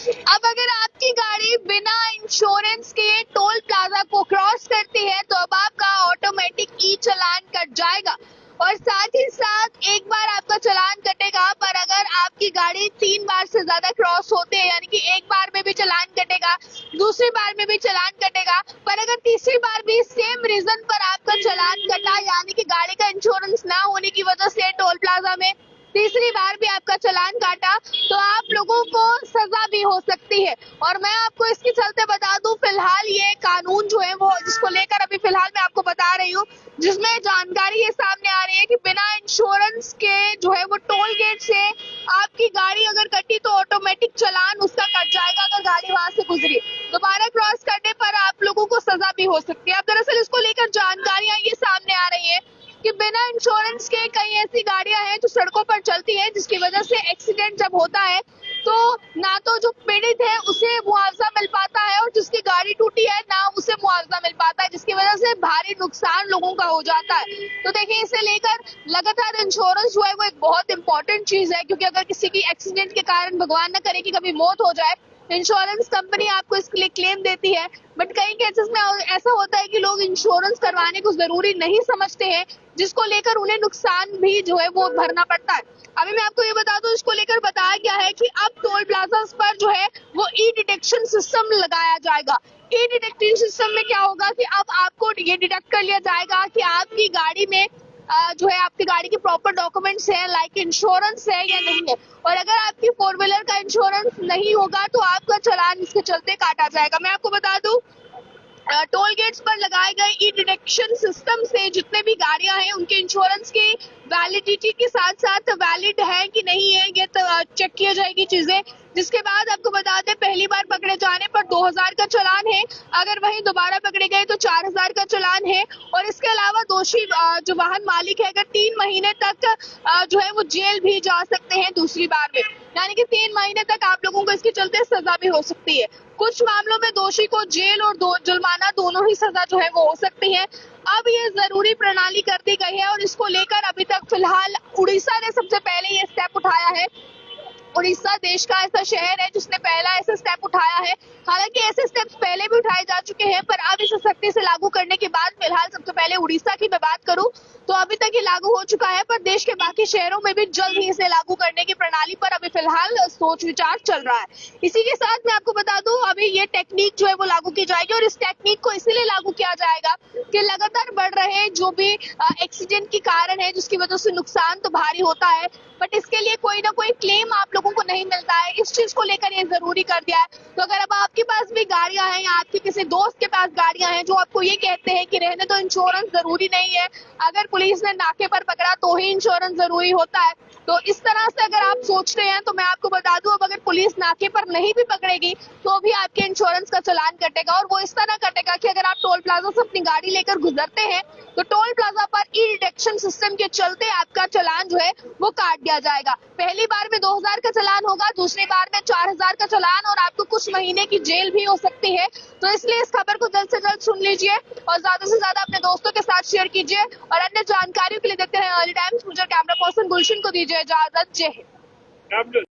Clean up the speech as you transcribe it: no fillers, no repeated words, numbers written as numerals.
अब अगर आपकी गाड़ी बिना इंश्योरेंस के टोल प्लाजा को क्रॉस करती है तो अब आपका ऑटोमेटिक ई चालान कट जाएगा और साथ ही साथ एक बार आपका चालान कटेगा, पर अगर आपकी गाड़ी 3 बार से ज्यादा क्रॉस होते हैं यानी कि एक बार में भी चालान कटेगा, दूसरी बार में भी चालान कटेगा, पर अगर तीसरी बार भी सेम रीजन पर आपका चालान कटा यानी कि गाड़ी का इंश्योरेंस ना होने की वजह से टोल प्लाजा में तीसरी बार भी आपका चालान काटा तो आप लोगों को सजा भी हो सकती है। और मैं आपको इसके चलते बता दूं, फिलहाल ये कानून जो है वो जिसको लेकर अभी फिलहाल मैं आपको बता रही हूँ, जिसमें जानकारी ये सामने आ रही है कि बिना इंश्योरेंस के जो है वो टोल गेट से आपकी गाड़ी अगर कटी तो ऑटोमेटिक चालान उसका कट जाएगा अगर गाड़ी वहां से गुजरी। दोबारा क्रॉस करने पर आप लोगों को सजा भी हो सकती है। अब दरअसल इसको लेकर जानकारियां ये सामने आ रही है कि बिना इंश्योरेंस के कई ऐसी गाड़ियां हैं जो सड़कों पर चलती है जिसकी वजह से एक्सीडेंट जब होता है तो ना तो जो पीड़ित है उसे मुआवजा मिल पाता है और जिसकी गाड़ी टूटी है ना उसे मुआवजा मिल पाता है, जिसकी वजह से भारी नुकसान लोगों का हो जाता है। तो देखिए, इसे लेकर लगातार इंश्योरेंस जो है वो एक बहुत इंपॉर्टेंट चीज है, क्योंकि अगर किसी की एक्सीडेंट के कारण भगवान न करे कि कभी मौत हो जाए, इंश्योरेंस कंपनी आपको इसके लिए क्लेम देती है। बट कई केसेस में ऐसा होता है कि लोग इंश्योरेंस करवाने को जरूरी नहीं समझते हैं, जिसको लेकर उन्हें नुकसान भी जो है वो भरना पड़ता है। अभी मैं आपको ये बता दूं, इसको लेकर बताया गया है कि अब टोल प्लाजा पर जो है वो ई डिटेक्शन सिस्टम लगाया जाएगा। ई डिटेक्शन सिस्टम में क्या होगा कि अब आपको ये डिटेक्ट कर लिया जाएगा कि आपकी गाड़ी में जो है आपकी गाड़ी के प्रॉपर डॉक्यूमेंट्स है, लाइक इंश्योरेंस है या नहीं है। और अगर आपकी 4 व्हीलर का इंश्योरेंस नहीं होगा तो आपका चालान इसके चलते काटा जाएगा। मैं आपको बता दूं, टोल गेट्स पर लगाए गए ई डिटेक्शन सिस्टम से जितने भी गाड़ियां हैं उनके इंश्योरेंस की वैलिडिटी के साथ साथ वैलिड है कि नहीं है ये चेक किया जाएगी चीजें, जिसके बाद आपको बता दें पहली बार पकड़े जाने पर 2000 का चालान है, अगर वहीं दोबारा पकड़े गए तो 4000 का चालान है। और इसके अलावा दोषी जो वाहन मालिक है अगर 3 महीने तक जो है वो जेल भी जा सकते हैं दूसरी बार में, यानी कि 3 महीने तक आप लोगों को इसके चलते सजा भी हो सकती है। कुछ मामलों में दोषी को जेल और जुर्माना दोनों ही सजा जो है वो हो सकती है। अब ये जरूरी प्रणाली कर दी गई है और इसको लेकर अभी तक फिलहाल उड़ीसा ने सबसे पहले ये स्टेप उठाया है। उड़ीसा देश का ऐसा शहर है जिसने पहला ऐसा स्टेप उठाया है। हालांकि ऐसे स्टेप्स पहले भी उठाए जा चुके हैं, पर अब इसे सख्ती से लागू करने के बाद फिलहाल सबसे पहले उड़ीसा की मैं बात करूं तो अभी तक ये लागू हो चुका है, पर देश के बाकी शहरों में भी जल्द ही इसे लागू करने की प्रणाली पर अभी फिलहाल सोच विचार चल रहा है। इसी के साथ मैं आपको बता दूं, अभी ये टेक्निक जो है वो लागू की जाएगी और इस टेक्निक को इसीलिए लागू किया जाएगा कि लगातार बढ़ रहे जो भी एक्सीडेंट के कारण है जिसकी वजह से नुकसान तो भारी होता है, बट इसके लिए कोई ना कोई क्लेम आप लोगों को नहीं मिलता है। इस चीज को लेकर ये जरूरी कर दिया है। तो अगर अब आपके पास भी गाड़ियां हैं या आपके किसी दोस्त के पास गाड़ियां हैं जो आपको ये कहते हैं कि रहने तो इंश्योरेंस जरूरी नहीं है, अगर पुलिस ने नाके पर पकड़ा तो ही इंश्योरेंस जरूरी होता है, तो इस तरह से अगर आप सोच रहे हैं तो मैं आपको बता दूं, अब अगर पुलिस नाके पर नहीं भी पकड़ेगी तो भी आपके इंश्योरेंस का चालान कटेगा। और वो इस तरह कटेगा कि अगर आप टोल प्लाजा से अपनी गाड़ी लेकर गुजरते हैं तो टोल प्लाजा पर ई डिटेक्शन सिस्टम के चलते आपका चालान जो है वो काट दिया जाएगा। पहली बार में 2000 का चालान होगा, दूसरी बार में 4000 का चालान और आपको कुछ महीने की जेल भी हो सकती है। तो इसलिए इस खबर को जल्द से जल्द सुन लीजिए और ज्यादा से ज्यादा अपने दोस्तों के साथ शेयर कीजिए और अन्य जानकारियों के लिए देखते हैं अर्ली टाइम्स। मुझे कैमरा पर्सन गुलशन को दीजिए इजाजत। जय हिंद।